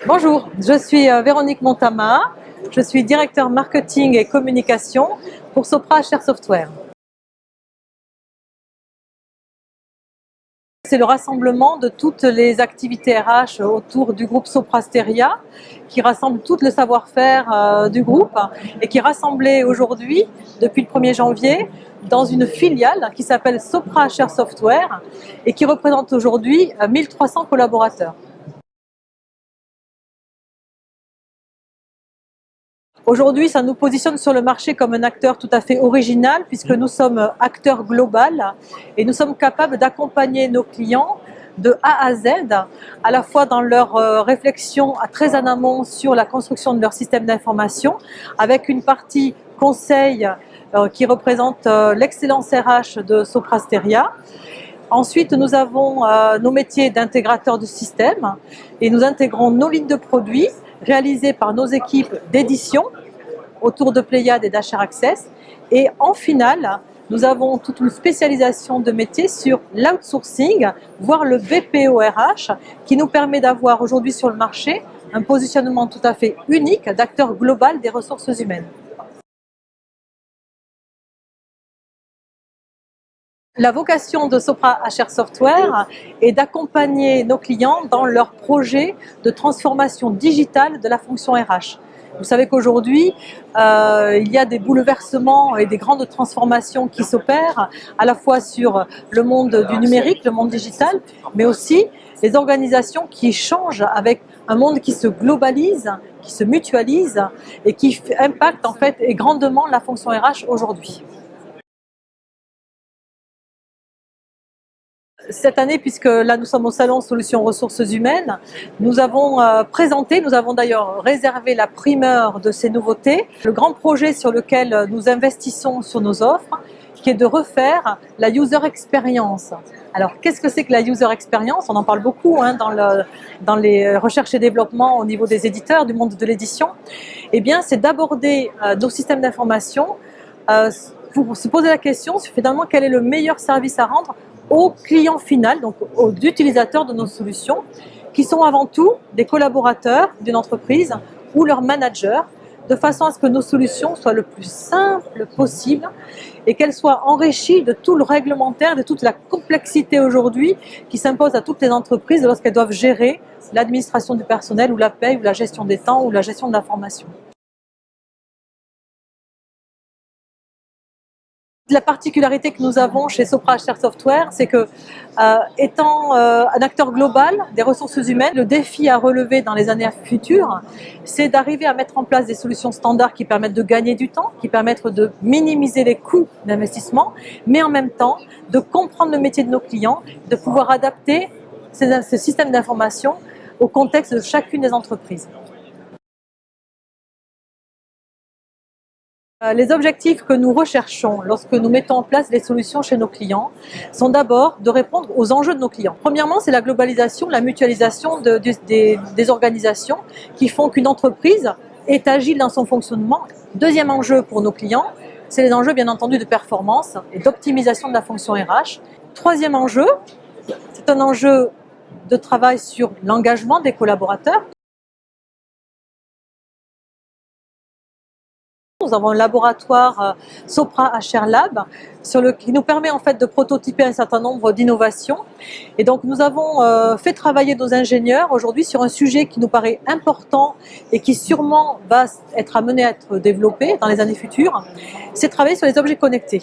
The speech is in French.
Bonjour, je suis Véronique Montama, je suis directeur marketing et communication pour Sopra HR Software. C'est le rassemblement de toutes les activités RH autour du groupe Sopra Steria qui rassemble tout le savoir-faire du groupe et qui est rassemblé aujourd'hui, depuis le 1er janvier, dans une filiale qui s'appelle Sopra HR Software et qui représente aujourd'hui 1300 collaborateurs. Aujourd'hui, ça nous positionne sur le marché comme un acteur tout à fait original puisque nous sommes acteur global et nous sommes capables d'accompagner nos clients de A à Z, à la fois dans leur réflexion très en amont sur la construction de leur système d'information, avec une partie conseil qui représente l'excellence RH de Sopra Steria. Ensuite, nous avons nos métiers d'intégrateurs de système et nous intégrons nos lignes de produits réalisées par nos équipes d'édition autour de Pléiade et d'HR Access. Et en finale, nous avons toute une spécialisation de métiers sur l'outsourcing, voire le BPO-RH, qui nous permet d'avoir aujourd'hui sur le marché un positionnement tout à fait unique d'acteur global des ressources humaines. La vocation de Sopra HR Software est d'accompagner nos clients dans leurs projets de transformation digitale de la fonction RH. Vous savez qu'aujourd'hui, il y a des bouleversements et des grandes transformations qui s'opèrent, à la fois sur le monde du numérique, le monde digital, mais aussi les organisations qui changent avec un monde qui se globalise, qui se mutualise et qui impacte en fait et grandement la fonction RH aujourd'hui. Cette année, puisque là nous sommes au salon Solutions Ressources Humaines, nous avons présenté, nous avons d'ailleurs réservé la primeur de ces nouveautés, le grand projet sur lequel nous investissons sur nos offres, qui est de refaire la user experience. Alors, qu'est-ce que c'est que la user experience? On en parle beaucoup dans les recherches et développements au niveau des éditeurs, du monde de l'édition. Eh bien, c'est d'aborder nos systèmes d'information pour se poser la question, finalement, quel est le meilleur service à rendre aux clients finaux, donc aux utilisateurs de nos solutions, qui sont avant tout des collaborateurs d'une entreprise ou leurs managers, de façon à ce que nos solutions soient le plus simples possible et qu'elles soient enrichies de tout le réglementaire, de toute la complexité aujourd'hui qui s'impose à toutes les entreprises lorsqu'elles doivent gérer l'administration du personnel ou la paie ou la gestion des temps ou la gestion de l'information. La particularité que nous avons chez Sopra HR Software, c'est que, étant un acteur global des ressources humaines, le défi à relever dans les années futures, c'est d'arriver à mettre en place des solutions standards qui permettent de gagner du temps, qui permettent de minimiser les coûts d'investissement, mais en même temps de comprendre le métier de nos clients, de pouvoir adapter ce système d'information au contexte de chacune des entreprises. Les objectifs que nous recherchons lorsque nous mettons en place les solutions chez nos clients sont d'abord de répondre aux enjeux de nos clients. Premièrement, c'est la globalisation, la mutualisation des organisations qui font qu'une entreprise est agile dans son fonctionnement. Deuxième enjeu pour nos clients, c'est les enjeux bien entendu de performance et d'optimisation de la fonction RH. Troisième enjeu, c'est un enjeu de travail sur l'engagement des collaborateurs. Nous avons un laboratoire Sopra HR Lab qui nous permet en fait de prototyper un certain nombre d'innovations. Et donc nous avons fait travailler nos ingénieurs aujourd'hui sur un sujet qui nous paraît important et qui sûrement va être amené à être développé dans les années futures. C'est travailler sur les objets connectés.